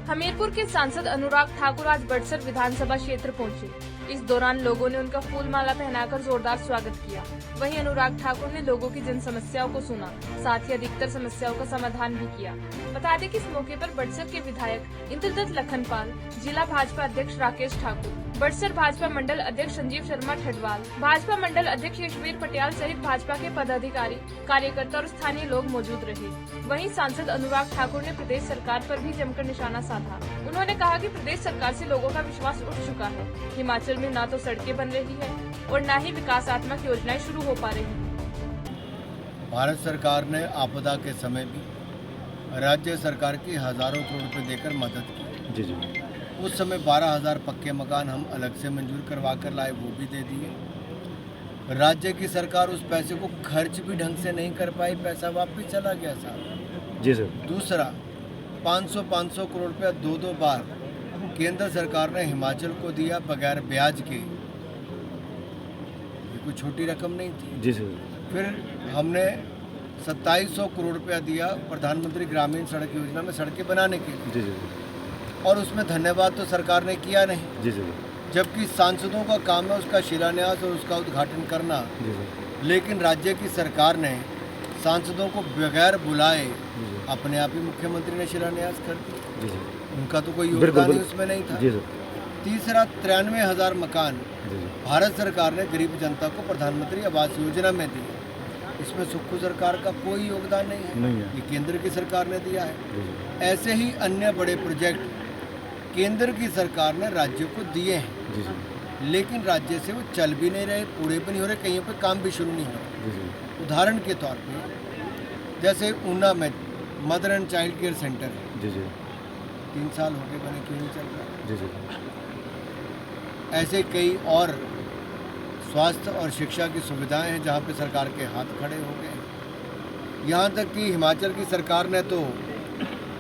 हमीरपुर के सांसद अनुराग ठाकुर आज बड़सर विधानसभा क्षेत्र पहुंचे। इस दौरान लोगों ने उनका फूल माला पहनाकर जोरदार स्वागत किया। वहीं अनुराग ठाकुर ने लोगों की जन समस्याओं को सुना, साथ ही अधिकतर समस्याओं का समाधान भी किया। बता दें कि इस मौके पर बड़सर के विधायक इंद्रदत्त लखनपाल, जिला भाजपा अध्यक्ष राकेश ठाकुर, बड़सर भाजपा मंडल अध्यक्ष संजीव शर्मा ठडवाल, भाजपा मंडल अध्यक्ष यशवीर पटियाल सहित भाजपा के पदाधिकारी, कार्यकर्ता और स्थानीय लोग मौजूद रहे। वहीं सांसद अनुराग ठाकुर ने प्रदेश सरकार पर भी जमकर निशाना साधा। उन्होंने कहा कि प्रदेश सरकार से लोगों का विश्वास उठ चुका है। हिमाचल में न तो सड़कें बन रही है और न ही विकासात्मक योजनाएं शुरू हो पा रही। भारत सरकार ने आपदा के समय भी राज्य सरकार की हजारों करोड़ रुपए देकर मदद की। जी जी। उस समय 12,000 पक्के मकान हम अलग से मंजूर करवा कर लाए, वो भी दे दिए। राज्य की सरकार उस पैसे को खर्च भी ढंग से नहीं कर पाई, पैसा वापस चला गया साहब। जी सर। दूसरा, 500 करोड़ रुपया दो बार केंद्र सरकार ने हिमाचल को दिया बगैर ब्याज के। ये कोई छोटी रकम नहीं थी। जी सर। फिर हमने 2700 करोड़ रुपया दिया प्रधानमंत्री ग्रामीण सड़क योजना में सड़कें बनाने के लिए। जी जी। और उसमें धन्यवाद तो सरकार ने किया नहीं। जी सर। जबकि सांसदों का काम है उसका शिलान्यास और उसका उद्घाटन करना। जी सर। लेकिन राज्य की सरकार ने सांसदों को बगैर बुलाए अपने आप ही मुख्यमंत्री ने शिलान्यास कर दिया। जी सर। उनका तो कोई योगदान ही उसमें नहीं था। जी सर। तीसरा, 93,000 मकान जी जी। भारत सरकार ने गरीब जनता को प्रधानमंत्री आवास योजना में दिए। इसमें सुक्खू सरकार का कोई योगदान नहीं है, ये केंद्र की सरकार ने दिया है। ऐसे ही अन्य बड़े प्रोजेक्ट केंद्र की सरकार ने राज्य को दिए हैं, लेकिन राज्य से वो चल भी नहीं रहे, पूरे भी नहीं हो रहे, कहीं पे काम भी शुरू नहीं हो रहा। उदाहरण के तौर पे जैसे ऊना में mother and child care centre है। जी जी। 3 साल हो गए बने, क्यों नहीं चल रहा? जी जी। ऐसे कई और स्वास्थ्य और शिक्षा की सुविधाएं हैं जहां पे सरकार के हाथ खड़े हो गए। यहाँ तक कि हिमाचल की सरकार ने तो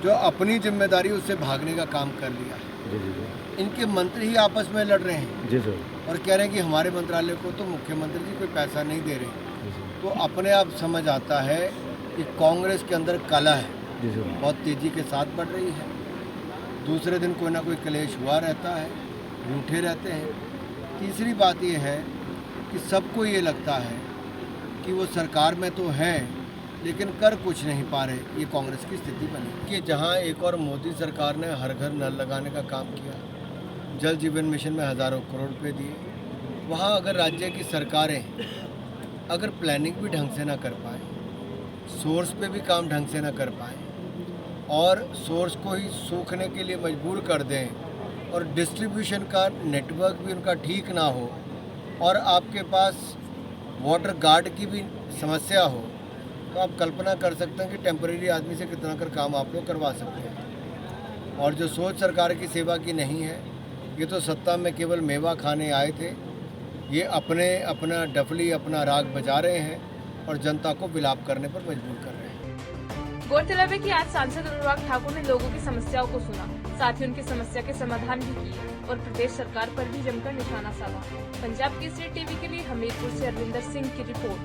जो अपनी जिम्मेदारी उससे भागने का काम कर लिया। जी जी जी। इनके मंत्री ही आपस में लड़ रहे हैं। जी सर। और कह रहे हैं कि हमारे मंत्रालय को तो मुख्यमंत्री जी कोई पैसा नहीं दे रहे। तो अपने आप समझ आता है कि कांग्रेस के अंदर कला है, जी सर, बहुत तेजी के साथ बढ़ रही है। दूसरे दिन कोई ना कोई क्लेश हुआ रहता है, रूठे रहते हैं। तीसरी बात यह है कि सबको ये लगता है कि वो सरकार में तो हैं लेकिन कर कुछ नहीं पा रहे। ये कांग्रेस की स्थिति बनी कि जहाँ एक और मोदी सरकार ने हर घर नल लगाने का काम किया, जल जीवन मिशन में हज़ारों करोड़ रुपए दिए, वहाँ अगर राज्य की सरकारें अगर प्लानिंग भी ढंग से ना कर पाए, सोर्स पे भी काम ढंग से ना कर पाए और सोर्स को ही सूखने के लिए मजबूर कर दें और डिस्ट्रीब्यूशन का नेटवर्क भी उनका ठीक ना हो और आपके पास वाटर गार्ड की भी समस्या हो, तो आप कल्पना कर सकते हैं कि टेम्परेरी आदमी से कितना कर काम आप लोग करवा सकते हैं। और जो सोच सरकार की सेवा की नहीं है, ये तो सत्ता में केवल मेवा खाने आए थे। ये अपना डफली अपना राग बजा रहे हैं और जनता को विलाप करने पर मजबूर कर रहे हैं। गौरतलब है कि आज सांसद अनुराग ठाकुर ने लोगों की समस्याओं को सुना, साथ ही उनकी समस्या के समाधान भी किए और प्रदेश सरकार पर भी जमकर निशाना साधा। पंजाब केसरी टीवी के लिए हमीरपुर से अरविंदर सिंह की रिपोर्ट।